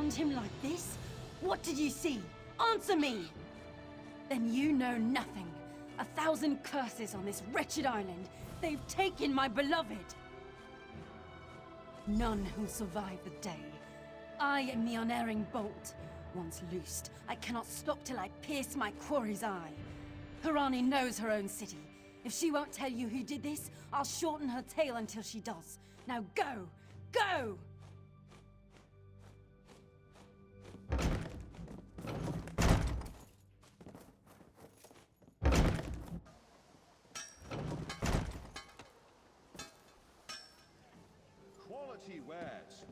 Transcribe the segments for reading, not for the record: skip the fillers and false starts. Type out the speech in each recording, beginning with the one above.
found him like this? What did you see? Answer me! Then you know nothing. 1,000 curses on this wretched island. They've taken my beloved. None who'll survive the day. I am the unerring bolt. Once loosed, I cannot stop till I pierce my quarry's eye. Harani knows her own city. If she won't tell you who did this, I'll shorten her tale until she does. Now go! Go! Quality wares.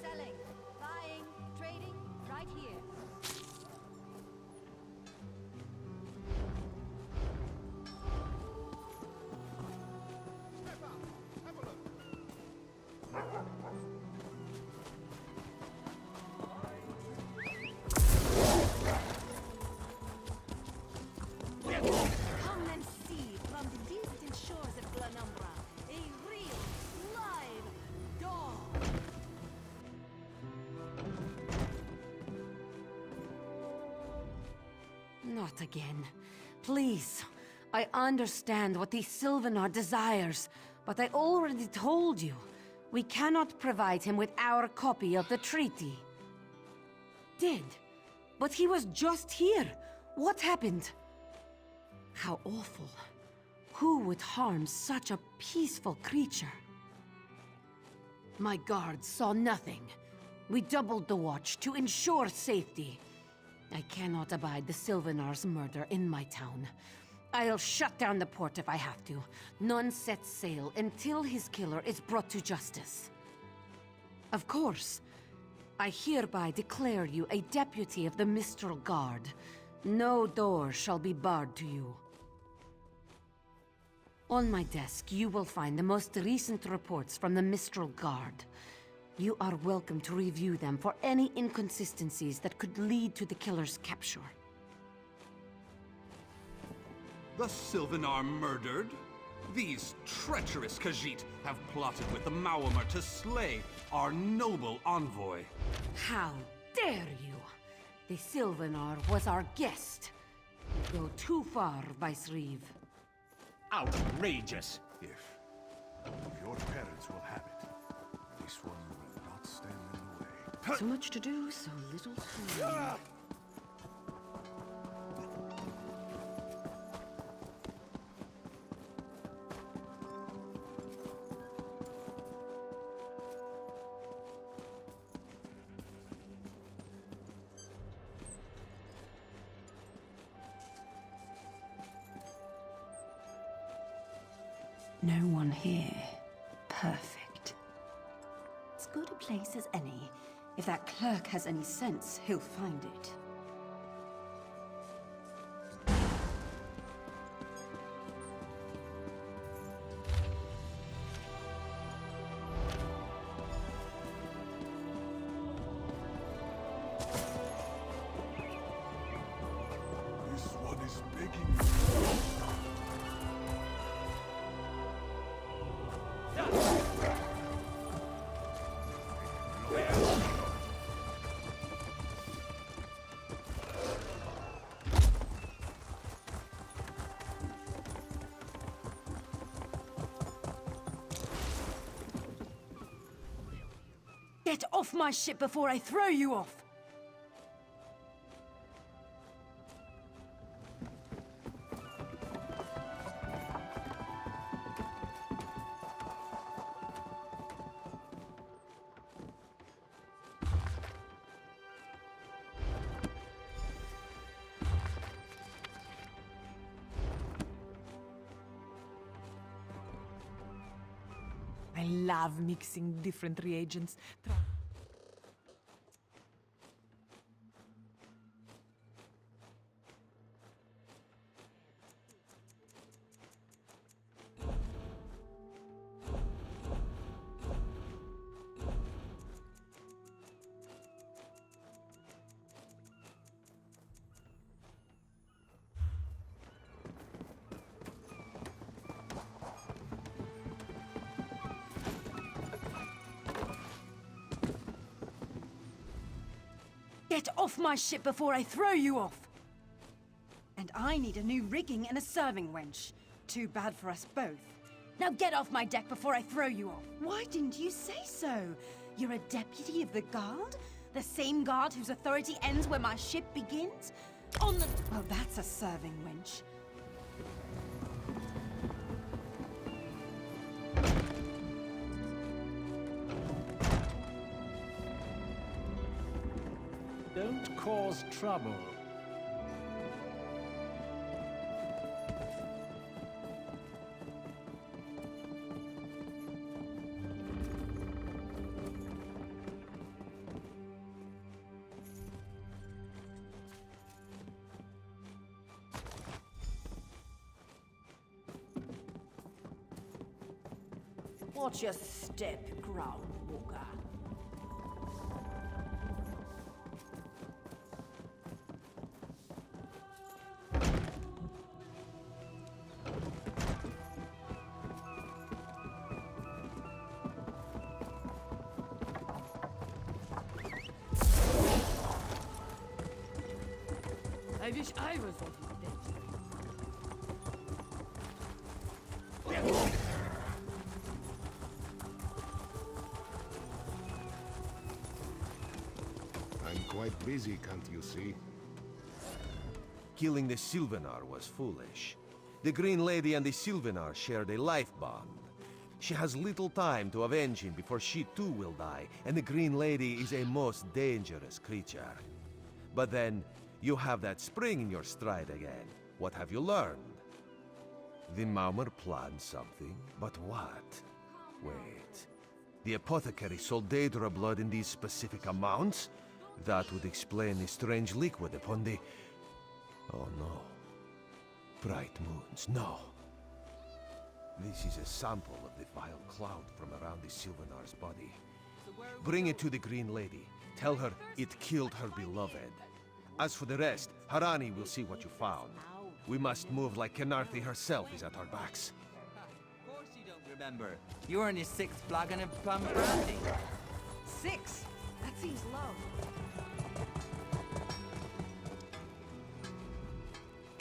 Selling, buying, trading, right here. Step up. Have a look. Come and see from the distant shores of Glanumbra, a real, live dog. Not again. Please. I understand what the Sylvanar desires, but I already told you. We cannot provide him with our copy of the treaty. Did? But he was just here. What happened? How awful. Who would harm such a peaceful creature? My guards saw nothing. We doubled the watch to ensure safety. I cannot abide the Sylvanar's murder in my town. I'll shut down the port if I have to. None sets sail until his killer is brought to justice. Of course. I hereby declare you a deputy of the Mistral Guard. No door shall be barred to you. On my desk, you will find the most recent reports from the Mistral Guard. You are welcome to review them for any inconsistencies that could lead to the killer's capture. The Sylvanar murdered? These treacherous Khajiit have plotted with the Maormer to slay our noble envoy. How dare you! The Sylvanar was our guest. You go too far, Vice Reeve. Outrageous! If your parents will have it, this one will not stand in the way. So much to do, so little time. No one here. Perfect. As good a place as any. If that clerk has any sense, he'll find it. This one is begging you. Get off my ship before I throw you off! I love mixing different reagents. Get off my ship before I throw you off! And I need a new rigging and a serving wench. Too bad for us both. Now get off my deck before I throw you off. Why didn't you say so? You're a deputy of the guard? The same guard whose authority ends where my ship begins? On the... Well, that's a serving wench. Don't cause trouble. Watch your step, ground walker. I wish I was what you did. I'm quite busy, can't you see? Killing the Sylvanar was foolish. The Green Lady and the Sylvanar shared a life bond. She has little time to avenge him before she too will die, and the Green Lady is a most dangerous creature. But then, you have that spring in your stride again. What have you learned? The Maumar planned something, but what? Wait. The apothecary sold Daedra blood in these specific amounts? That would explain the strange liquid upon the... Oh no. Bright moons, no. This is a sample of the vile cloud from around the Sylvanar's body. Bring it to the Green Lady. Tell her it killed her beloved. As for the rest, Harani will see what you found. We must move like Kenarthi herself is at our backs. Of course you don't remember. You were in your sixth flagon of plum brandy. 6? That seems low.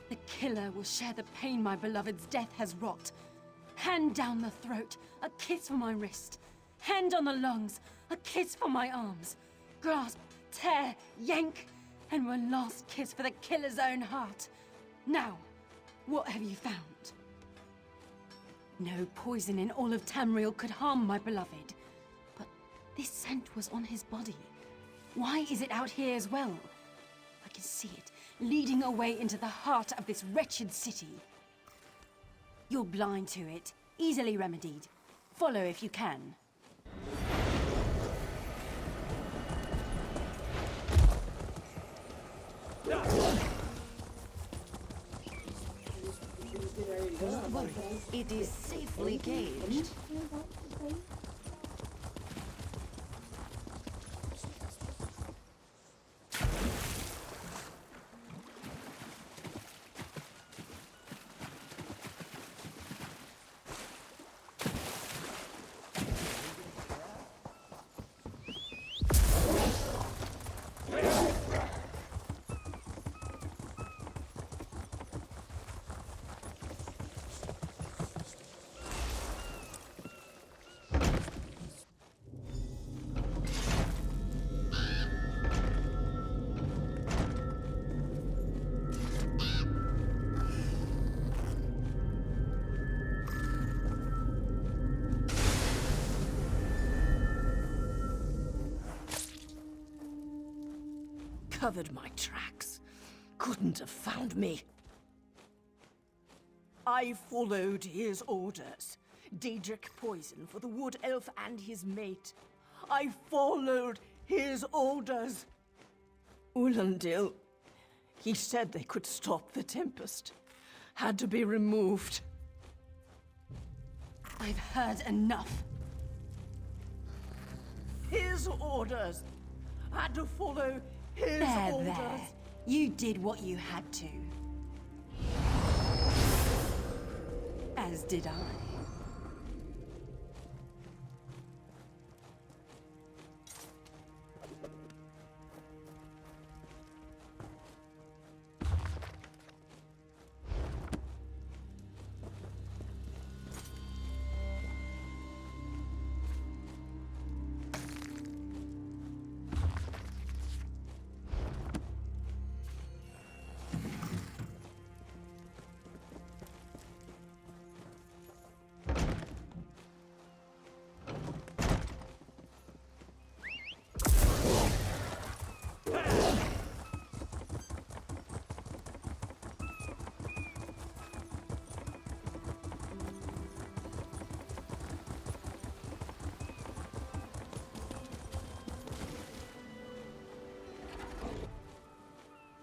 The killer will share the pain my beloved's death has wrought. Hand down the throat, a kiss for my wrist. Hand on the lungs, a kiss for my arms. Grasp, tear, yank, and one last kiss for the killer's own heart. Now, what have you found? No poison in all of Tamriel could harm my beloved. But this scent was on his body. Why is it out here as well? I can see it, leading away into the heart of this wretched city. You're blind to it, easily remedied. Follow if you can. Don't worry, it is safely gauged. Covered my tracks. Couldn't have found me. I followed his orders. Daedric poison for the wood elf and his mate. I followed his orders. Ulandil. He said they could stop the Tempest. Had to be removed. I've heard enough. His orders. Had to follow his There, orders. there. You did what you had to. As did I.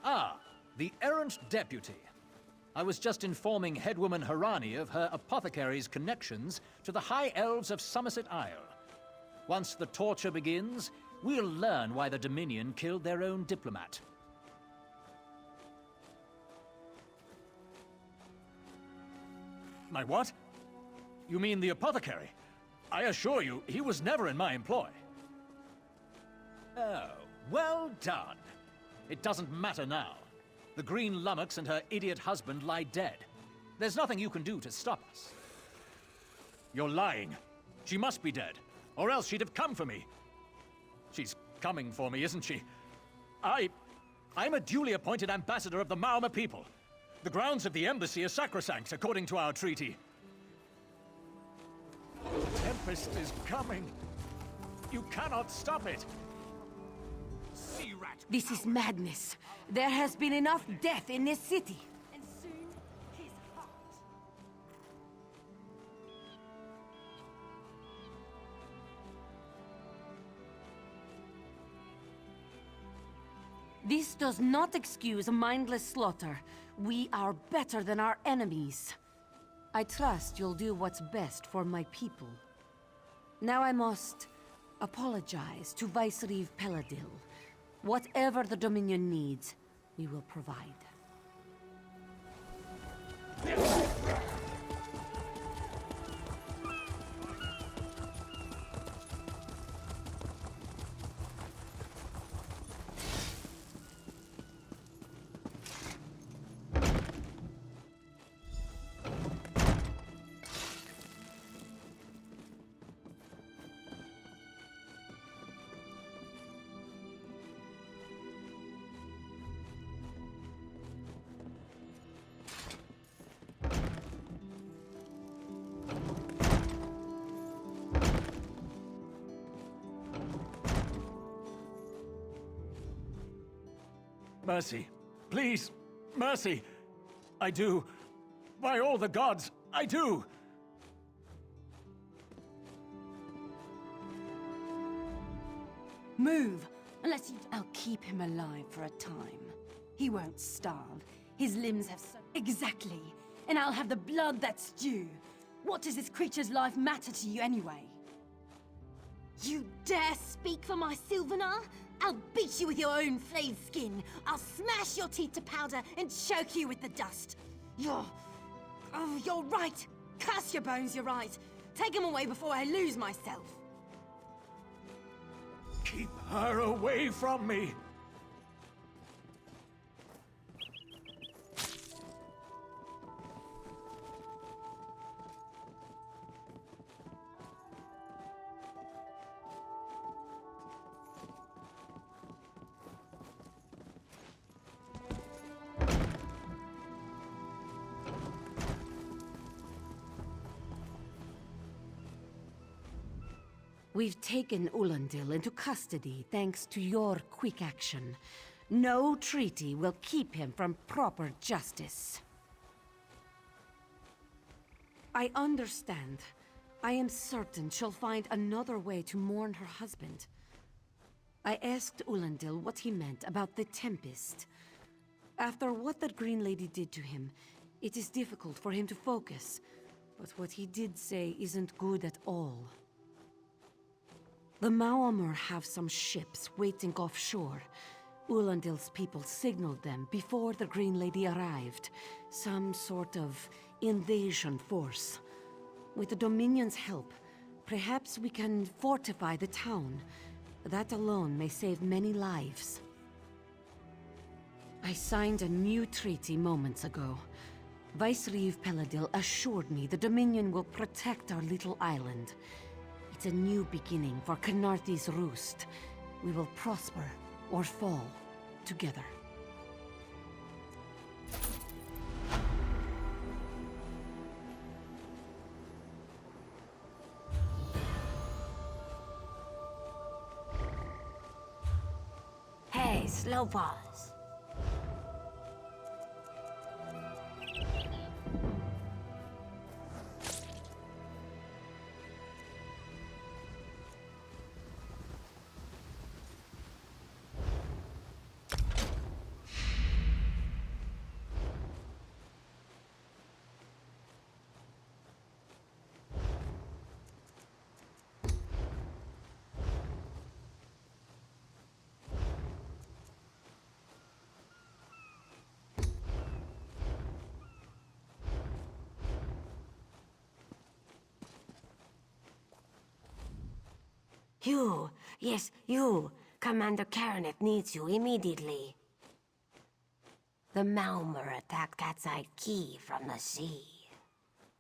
Ah, the errant deputy. I was just informing headwoman Harani of her apothecary's connections to the High Elves of Somerset Isle. Once the torture begins, we'll learn why the Dominion killed their own diplomat. My what? You mean the apothecary? I assure you, he was never in my employ. Oh, well done. It doesn't matter now. The Green Lummox and her idiot husband lie dead. There's nothing you can do to stop us. You're lying. She must be dead, or else she'd have come for me. She's coming for me, isn't she? I'm a duly appointed ambassador of the Maoma people. The grounds of the embassy are sacrosanct, according to our treaty. The Tempest is coming. You cannot stop it. Sea rat! This is madness. There has been enough death in this city. And soon, his heart. This does not excuse mindless slaughter. We are better than our enemies. I trust you'll do what's best for my people. Now I must apologize to Vicereeve Peladil. Whatever the Dominion needs, we will provide. Mercy. Please. Mercy. I do. By all the gods, I do. Move, unless you... I'll keep him alive for a time. He won't starve. His limbs have so... Exactly. And I'll have the blood that's due. What does this creature's life matter to you anyway? You dare speak for my Sylvanar? I'll beat you with your own flayed skin. I'll smash your teeth to powder and choke you with the dust. You're right. Curse your bones, you're right. Take him away before I lose myself. Keep her away from me. We've taken Ulandil into custody thanks to your quick action. No treaty will keep him from proper justice. I understand. I am certain she'll find another way to mourn her husband. I asked Ulandil what he meant about the Tempest. After what that Green Lady did to him, it is difficult for him to focus. But what he did say isn't good at all. The Maomr have some ships waiting offshore. Ulandil's people signaled them before the Green Lady arrived. Some sort of invasion force. With the Dominion's help, perhaps we can fortify the town. That alone may save many lives. I signed a new treaty moments ago. Vicereeve Peladil assured me the Dominion will protect our little island. It's a new beginning for Khenarthi's Roost. We will prosper or fall together. Hey, slow paws. You, yes, you. Commander Karaneth needs you immediately. The Malmer attacked Cat's Eye Key from the sea.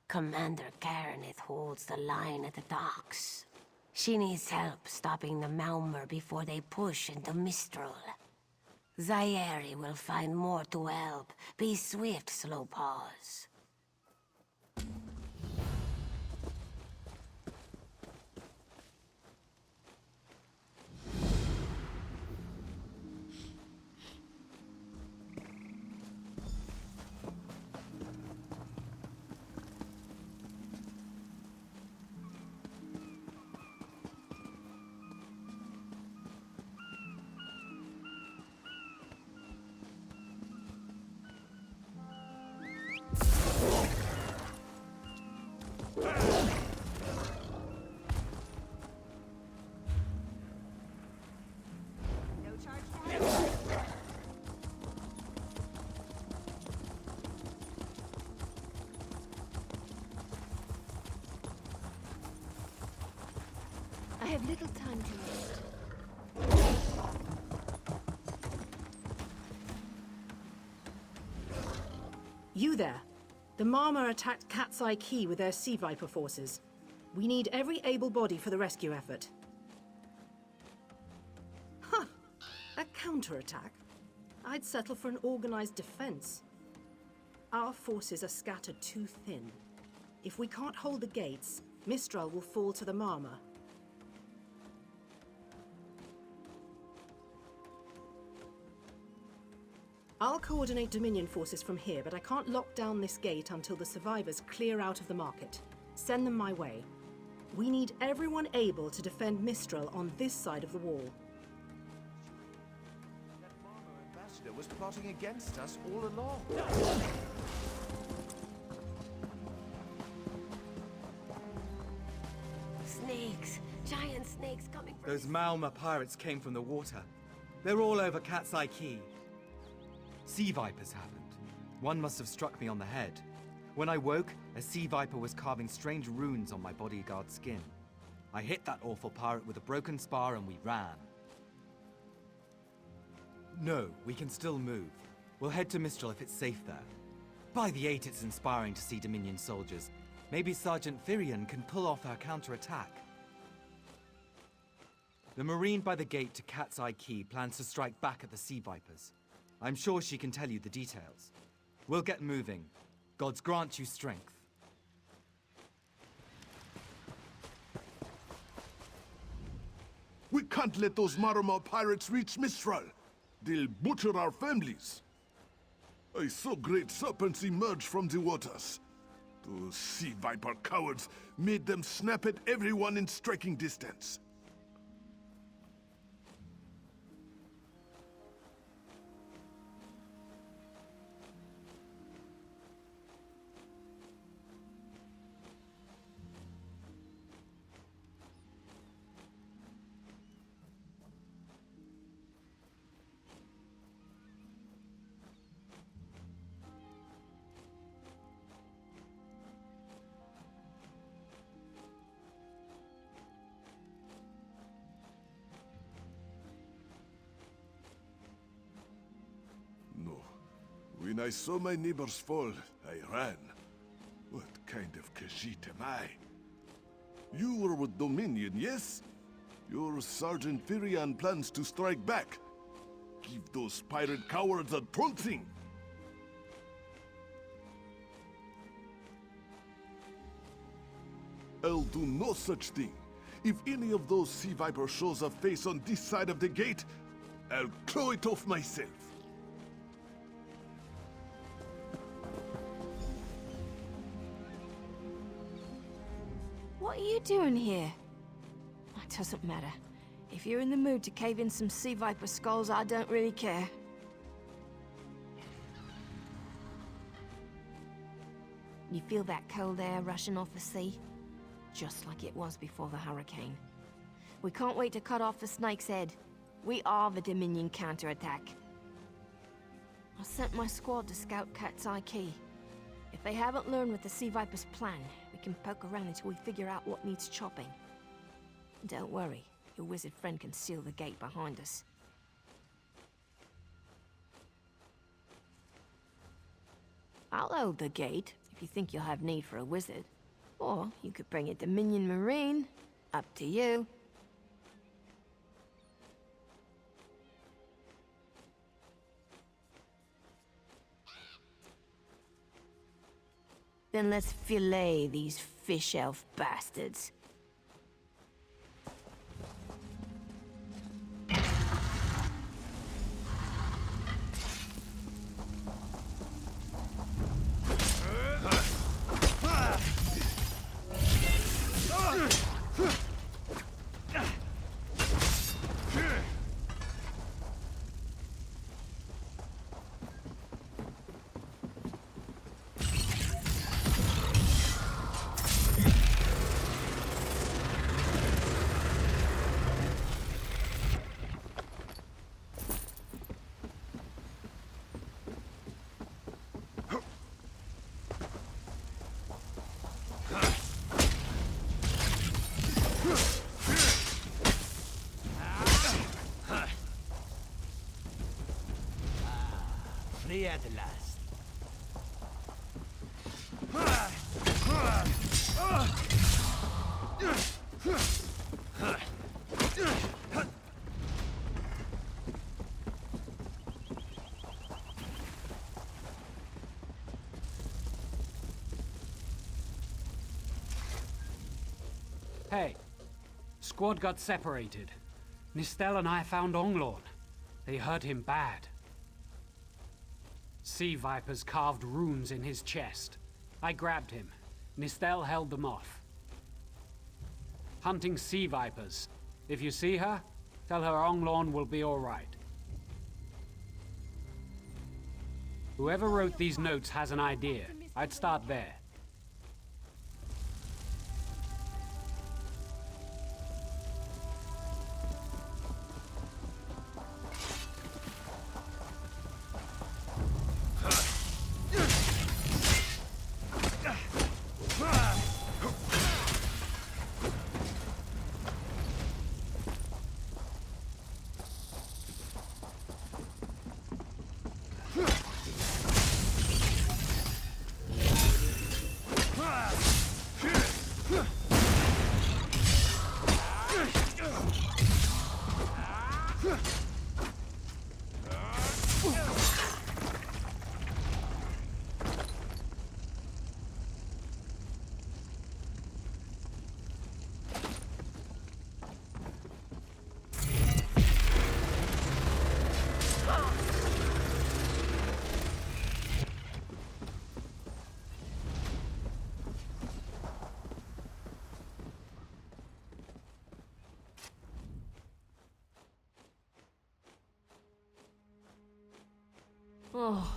Commander Karaneth holds the line at the docks. She needs help stopping the Malmer before they push into Mistral. Zairi will find more to help. Be swift, Slowpaws. I have little time to rest. You there. The Marmor attacked Cat's Eye Key with their Sea Viper forces. We need every able body for the rescue effort. Huh! A counterattack? I'd settle for an organized defense. Our forces are scattered too thin. If we can't hold the gates, Mistral will fall to the Marmor. I'll coordinate Dominion forces from here, but I can't lock down this gate until the survivors clear out of the market. Send them my way. We need everyone able to defend Mistral on this side of the wall. That Marmor ambassador was plotting against us all along. Snakes! Giant snakes coming from... Those Malmer pirates came from the water. They're all over Cat's Eye Key. Sea vipers happened. One must have struck me on the head. When I woke, a sea viper was carving strange runes on my bodyguard's skin. I hit that awful pirate with a broken spar and we ran. No, we can still move. We'll head to Mistral if it's safe there. By the 8, it's inspiring to see Dominion soldiers. Maybe Sergeant Firion can pull off our counterattack. The Marine by the gate to Cat's Eye Key plans to strike back at the Sea Vipers. I'm sure she can tell you the details. We'll get moving. Gods grant you strength. We can't let those Marmor pirates reach Mistral. They'll butcher our families. I saw great serpents emerge from the waters. Those sea viper cowards made them snap at everyone in striking distance. When I saw my neighbors fall, I ran. What kind of Khajiit am I? You were with Dominion, yes? Your Sergeant Firion plans to strike back. Give those pirate cowards a trouncing! I'll do no such thing. If any of those Sea Viper shows a face on this side of the gate, I'll claw it off myself. What are you doing here? It doesn't matter. If you're in the mood to cave in some Sea Viper skulls, I don't really care. You feel that cold air rushing off the sea? Just like it was before the hurricane. We can't wait to cut off the snake's head. We are the Dominion counterattack. I sent my squad to scout Cat's Eye Key. If they haven't learned what the Sea Viper's plan, we can poke around until we figure out what needs chopping. Don't worry, your wizard friend can seal the gate behind us. I'll hold the gate if you think you'll have need for a wizard. Or you could bring a Dominion Marine. Up to you. Then let's fillet these fish elf bastards. Free at last. Hey, squad got separated. Nistel and I found Onglorn. They hurt him bad. Sea vipers carved runes in his chest. I grabbed him. Nistel held them off. Hunting sea vipers. If you see her, tell her Onglorn will be all right. Whoever wrote these notes has an idea. I'd start there. Oh,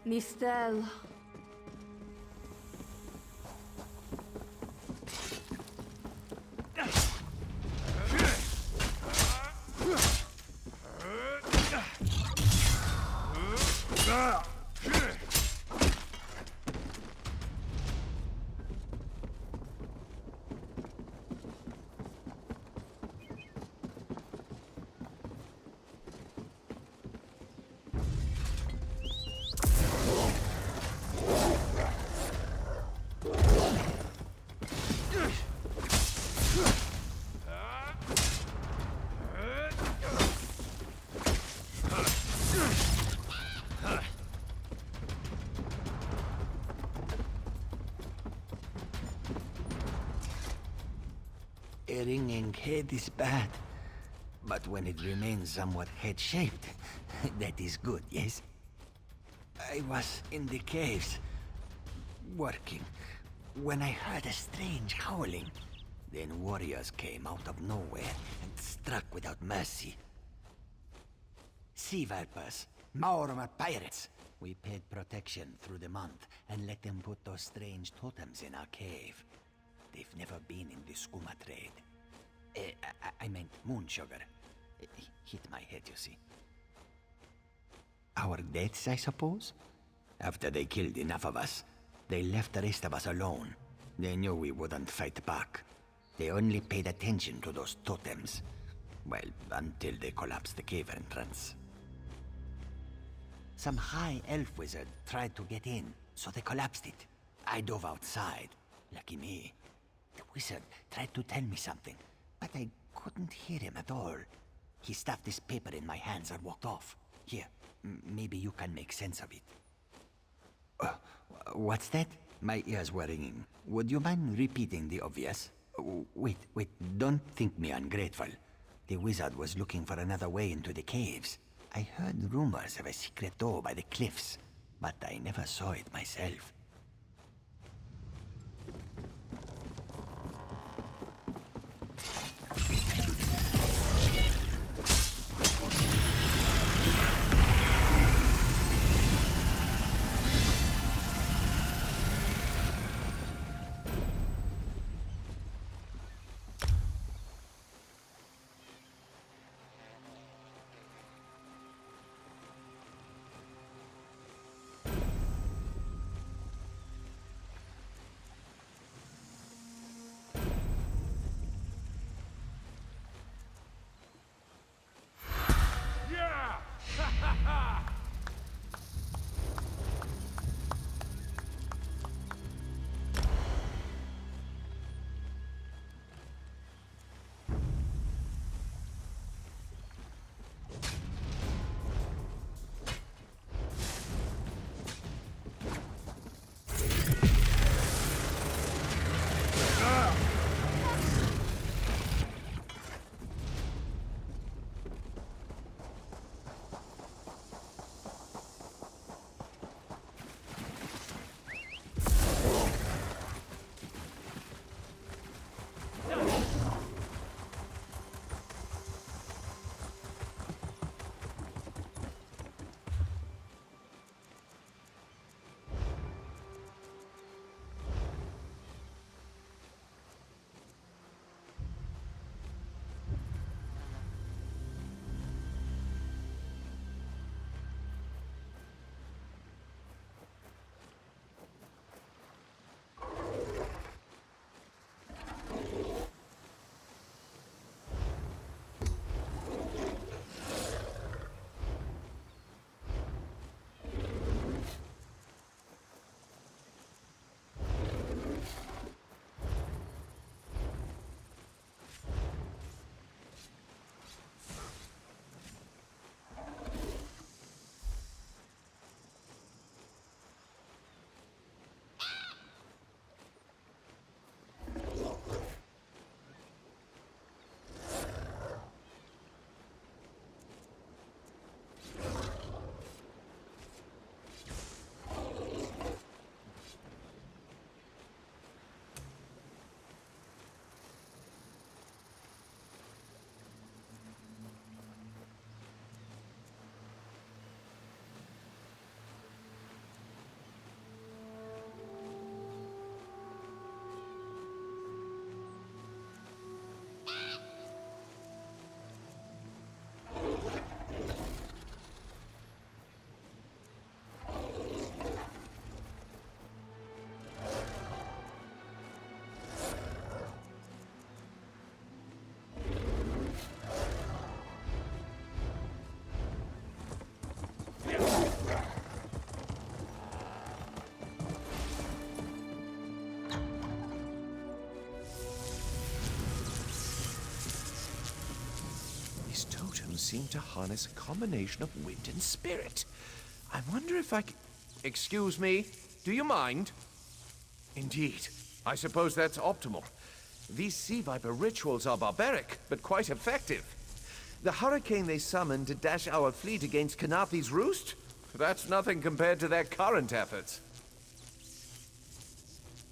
Nistel. A ringing head is bad, but when it remains somewhat head-shaped, that is good, yes? I was in the caves, working, when I heard a strange howling. Then warriors came out of nowhere and struck without mercy. Sea vipers, Maormer pirates. We paid protection through the month and let them put those strange totems in our cave. They've never been in the skooma trade. I meant moon sugar. Hit my head, you see. Our deaths, I suppose? After they killed enough of us, they left the rest of us alone. They knew we wouldn't fight back. They only paid attention to those totems. Well, until they collapsed the cave entrance. Some high elf wizard tried to get in, so they collapsed it. I dove outside. Lucky me. The wizard tried to tell me something, but I couldn't hear him at all. He stuffed this paper in my hands and walked off. Here, maybe you can make sense of it. What's that? My ears were ringing. Would you mind repeating the obvious? Wait, don't think me ungrateful. The wizard was looking for another way into the caves. I heard rumors of a secret door by the cliffs, but I never saw it myself. Seem to harness a combination of wind and spirit. I wonder if I can... Excuse me, do you mind? Indeed. I suppose that's optimal. These Sea Viper rituals are barbaric, but quite effective. The hurricane they summoned to dash our fleet against Kanafi's roost? That's nothing compared to their current efforts.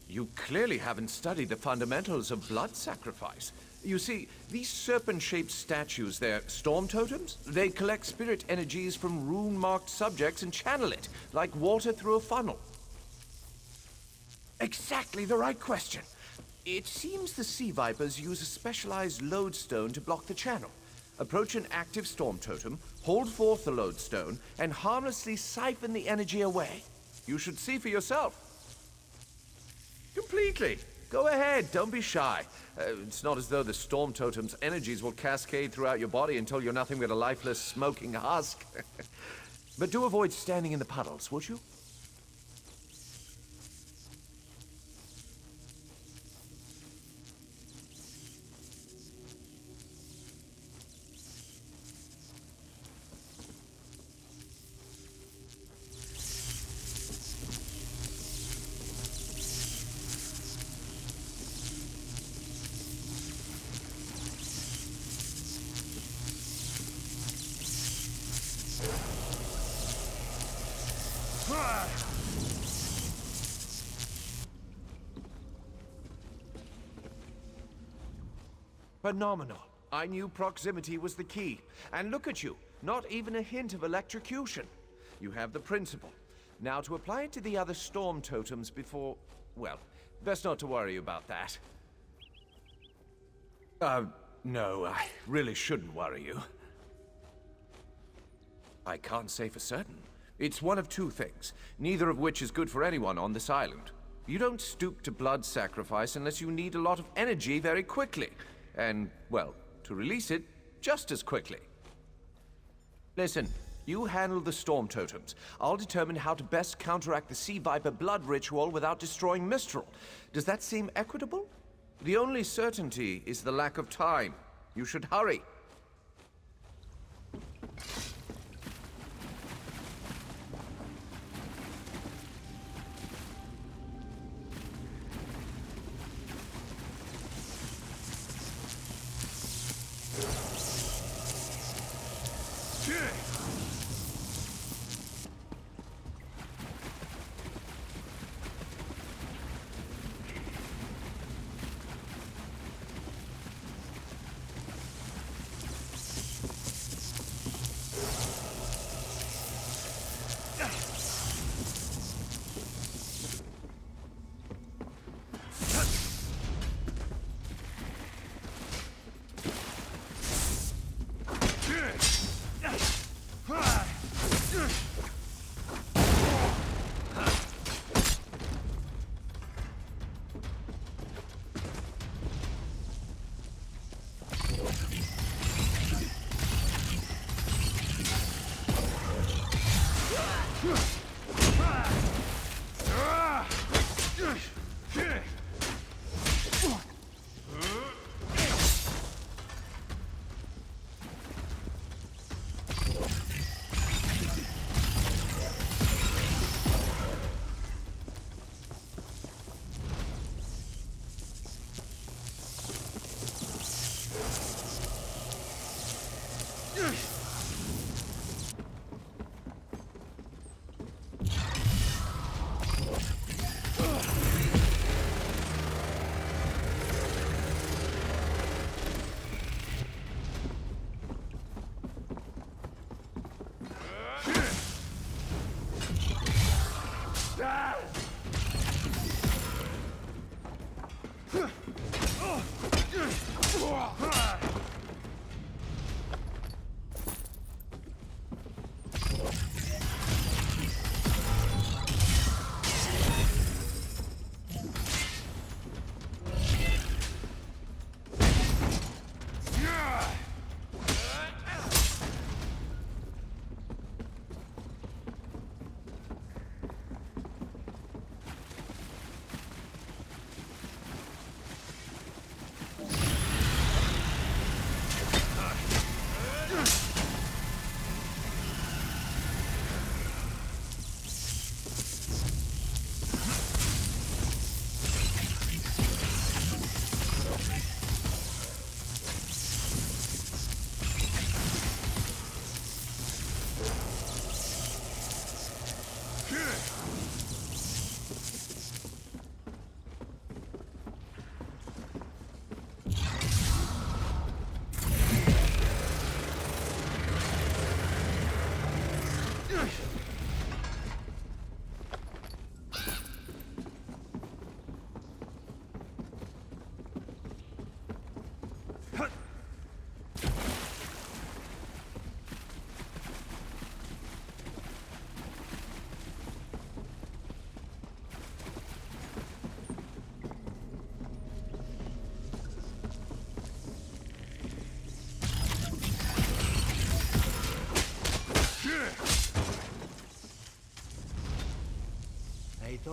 You clearly haven't studied the fundamentals of blood sacrifice. You see, these serpent-shaped statues, they're storm totems. They collect spirit energies from rune-marked subjects and channel it, like water through a funnel. Exactly the right question. It seems the Sea Vipers use a specialized lodestone to block the channel. Approach an active storm totem, hold forth the lodestone, and harmlessly siphon the energy away. You should see for yourself. Completely. Go ahead, don't be shy. It's not as though the Storm Totem's energies will cascade throughout your body until you're nothing but a lifeless, smoking husk. But do avoid standing in the puddles, would you? Phenomenal. I knew proximity was the key. And look at you, not even a hint of electrocution. You have the principle. Now to apply it to the other Storm Totems before... well, best not to worry about that. No, I really shouldn't worry you. I can't say for certain. It's one of two things, neither of which is good for anyone on this island. You don't stoop to blood sacrifice unless you need a lot of energy very quickly. And, well, to release it, just as quickly. Listen, you handle the Storm Totems. I'll determine how to best counteract the Sea Viper blood ritual without destroying Mistral. Does that seem equitable? The only certainty is the lack of time. You should hurry.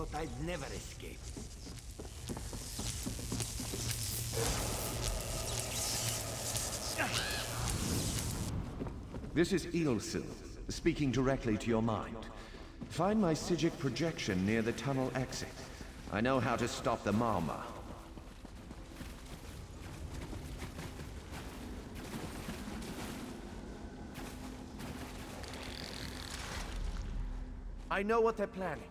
thought I'd never escape. This is Eilsil, speaking directly to your mind. Find my Psijic projection near the tunnel exit. I know how to stop the Malma. I know what they're planning.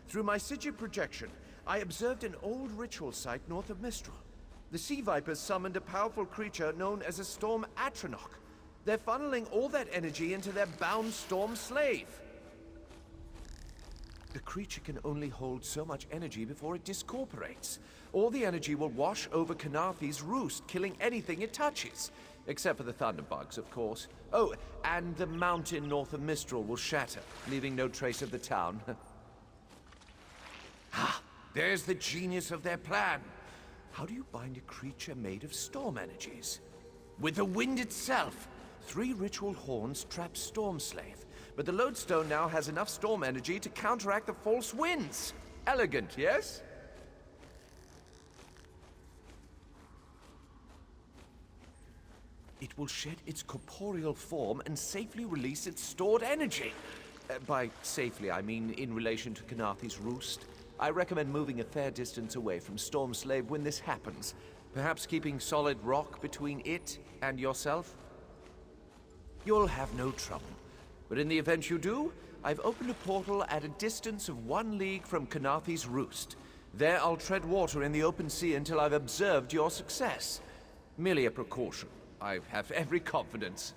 Through my Psijic projection, I observed an old ritual site north of Mistral. The Sea Vipers summoned a powerful creature known as a Storm Atronach. They're funneling all that energy into their bound Storm Slave. The creature can only hold so much energy before it discorporates. All the energy will wash over Khenarthi's roost, killing anything it touches. Except for the Thunderbugs, of course. Oh, and the mountain north of Mistral will shatter, leaving no trace of the town. Ah, there's the genius of their plan. How do you bind a creature made of storm energies? With the wind itself. 3 ritual horns trap Storm Slave, but the Lodestone now has enough storm energy to counteract the false winds. Elegant, yes? It will shed its corporeal form and safely release its stored energy. By safely, I mean in relation to Khenarthi's roost. I recommend moving a fair distance away from Storm Slave when this happens. Perhaps keeping solid rock between it and yourself? You'll have no trouble. But in the event you do, I've opened a portal at a distance of 1 league from Khenarthi's roost. There I'll tread water in the open sea until I've observed your success. Merely a precaution. I have every confidence.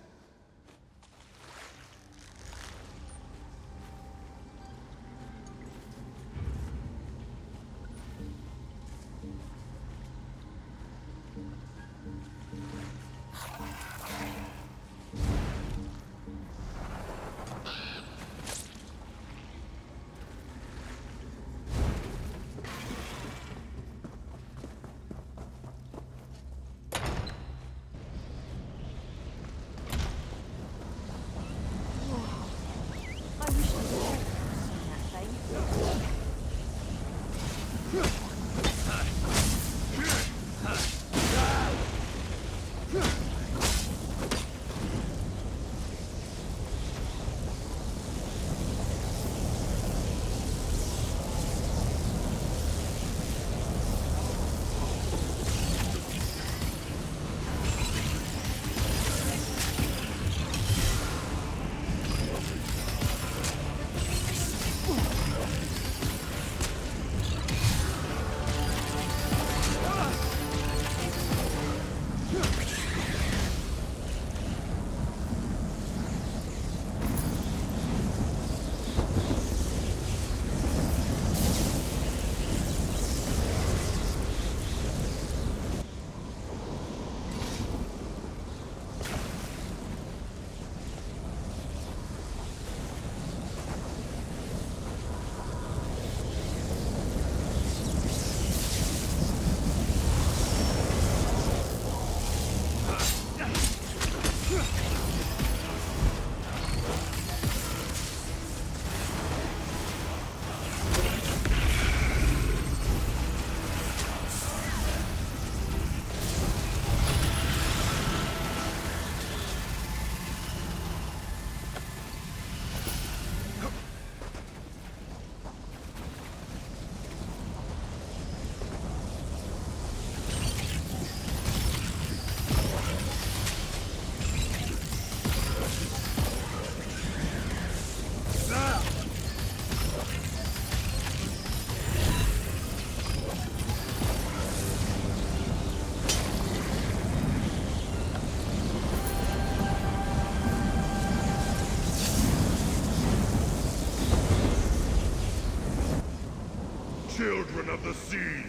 Children of the sea,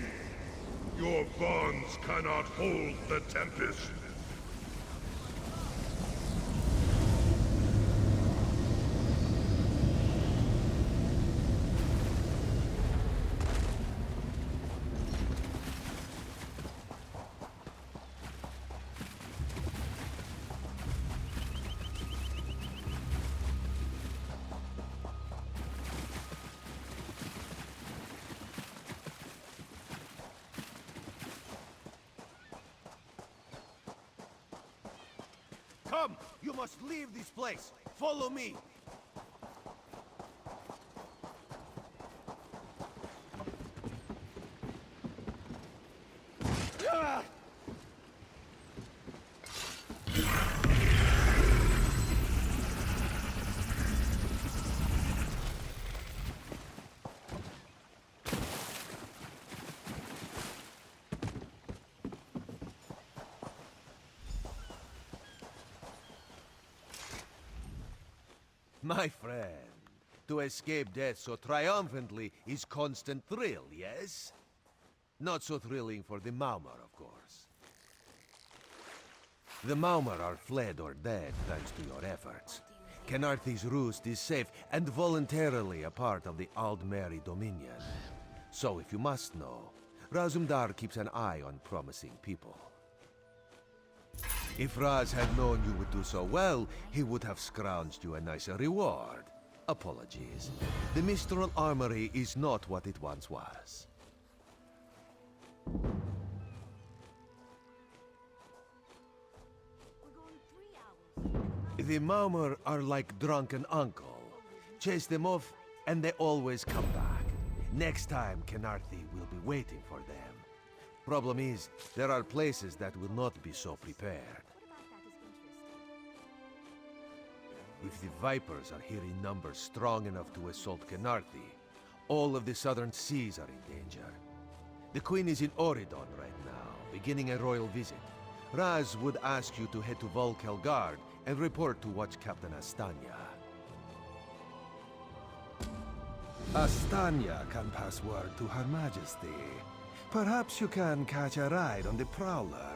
your bonds cannot hold the Tempest. Come! You must leave this place! Follow me! My friend, to escape death so triumphantly is constant thrill, yes? Not so thrilling for the Maumar, of course. The Maumar are fled or dead thanks to your efforts. Kenarthi's roost is safe and voluntarily a part of the Aldmeri Dominion. So if you must know, Razumdar keeps an eye on promising people. If Raz had known you would do so well, he would have scrounged you a nicer reward. Apologies. The Mistral Armory is not what it once was. The Maumar are like drunken uncle. Chase them off, and they always come back. Next time, Kenarthi will be waiting for them. Problem is, there are places that will not be so prepared. If the Vipers are here in numbers strong enough to assault Kenarthi, all of the southern seas are in danger. The Queen is in Oridon right now, beginning a royal visit. Raz would ask you to head to Volkelgard and report to Watch Captain Astanya. Astanya can pass word to Her Majesty. Perhaps you can catch a ride on the Prowler.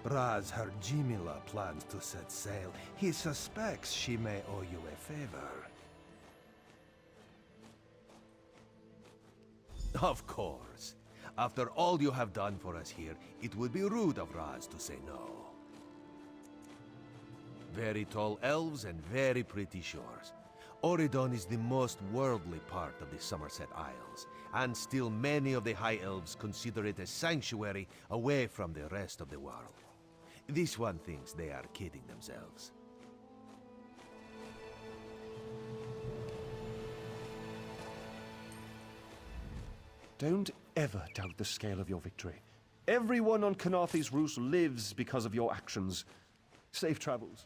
Raz her Jimila plans to set sail. He suspects she may owe you a favor. Of course. After all you have done for us here, it would be rude of Raz to say no. Very tall elves and very pretty shores. Oridon is the most worldly part of the Somerset Isles, and still many of the High Elves consider it a sanctuary away from the rest of the world. This one thinks they are kidding themselves. Don't ever doubt the scale of your victory. Everyone on Kenarthi's roost lives because of your actions. Safe travels.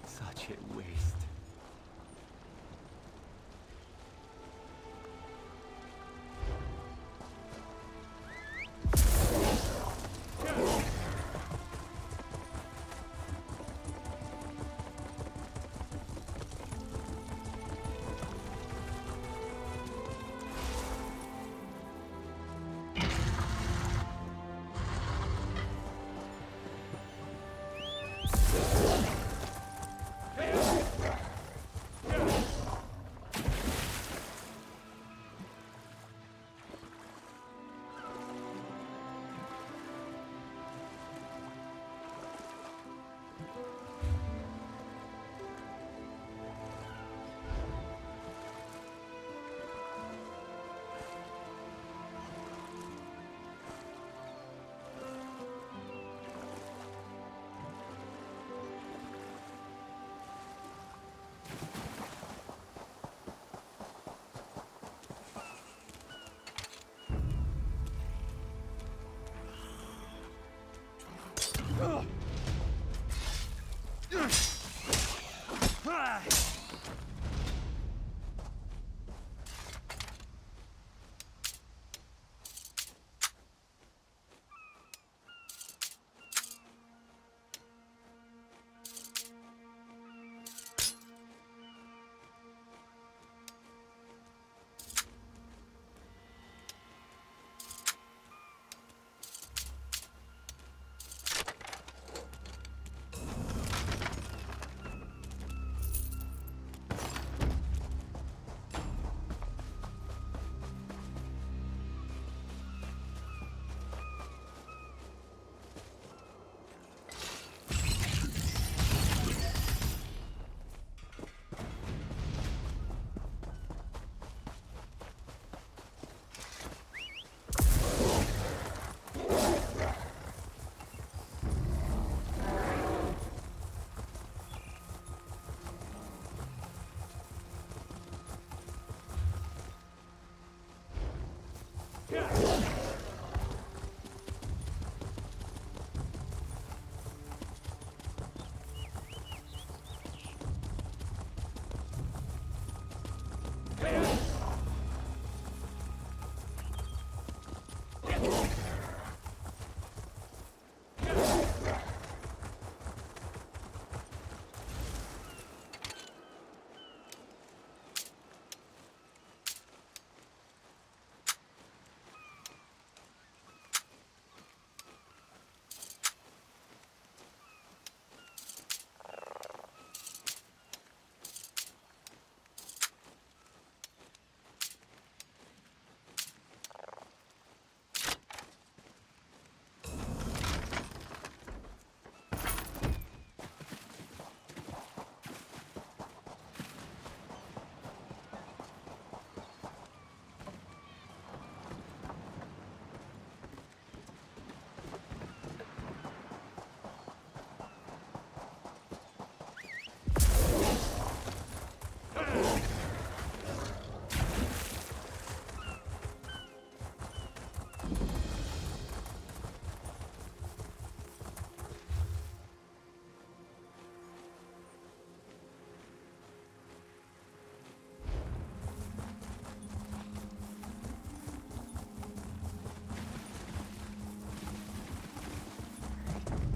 Such a waste.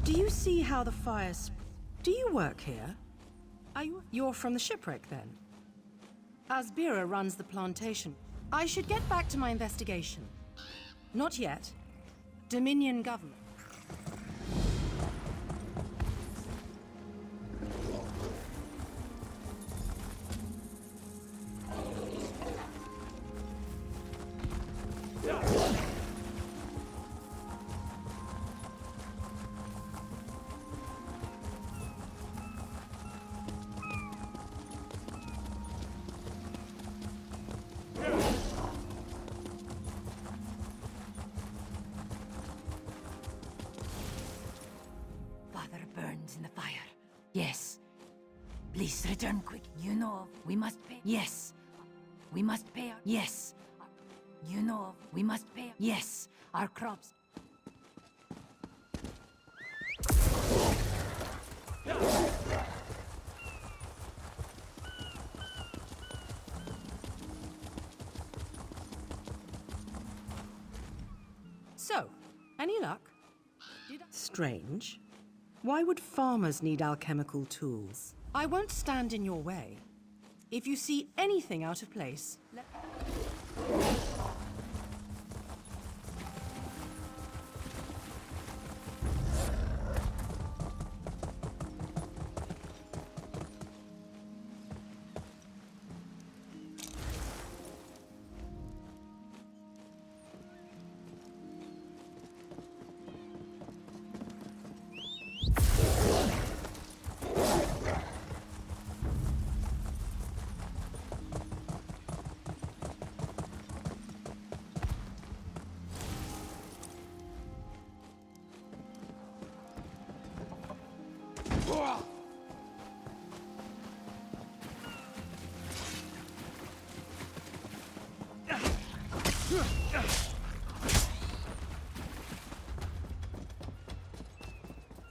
Do you see how the fires... Do you work here? You're from the shipwreck, then? Asbira runs the plantation. I should get back to my investigation. Not yet. Dominion government. In the fire. Yes. Please return quick. You know we must pay. Yes. We must pay. Yes. You know we must pay. Yes. Our crops. So, any luck? Strange. Why would farmers need alchemical tools? I won't stand in your way. If you see anything out of place,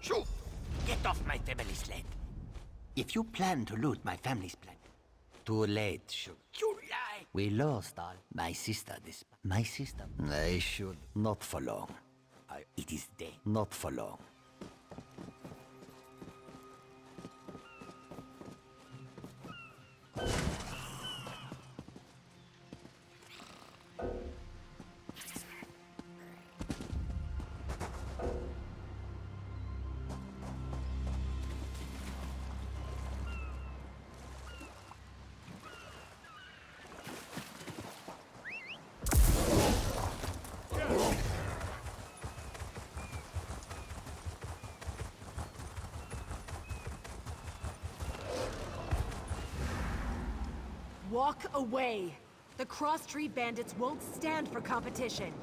Shoo! Get off my family's land. If you plan to loot my family's plant, too late, Shoo. You lie! We lost all. My sister, my sister. I should. Not for long. It is dead. Not for long. Walk away! The Cross-Tree Bandits won't stand for competition.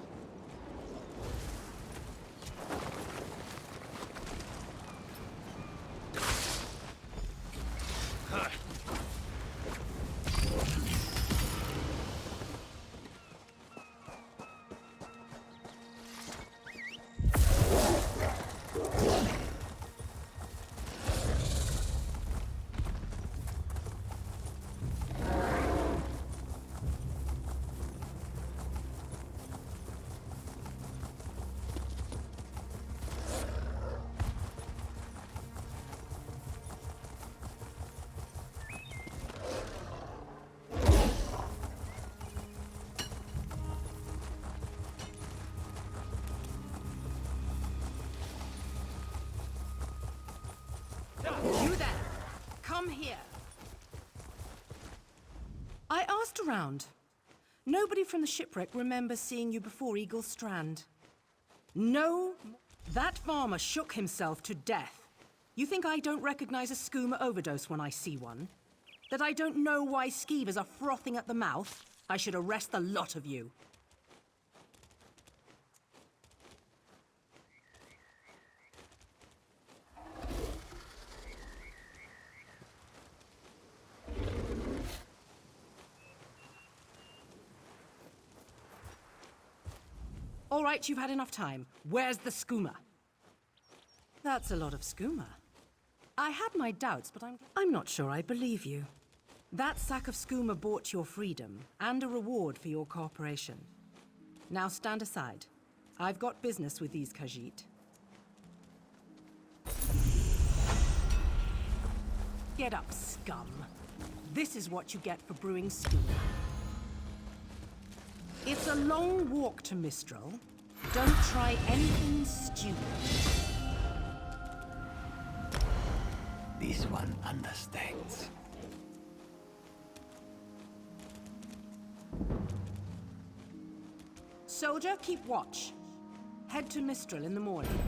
Asked around. Nobody from the shipwreck remembers seeing you before Eagle Strand. No, that farmer shook himself to death. You think I don't recognize a skooma overdose when I see one? That I don't know why skeevers are frothing at the mouth? I should arrest the lot of you. All right, you've had enough time. Where's the skooma? That's a lot of skooma. I had my doubts, but I'm not sure I believe you. That sack of skooma bought your freedom, and a reward for your cooperation. Now stand aside. I've got business with these Khajiit. Get up, scum. This is what you get for brewing skooma. It's a long walk to Mistral. Don't try anything stupid. This one understands. Soldier, keep watch. Head to Mistral in the morning.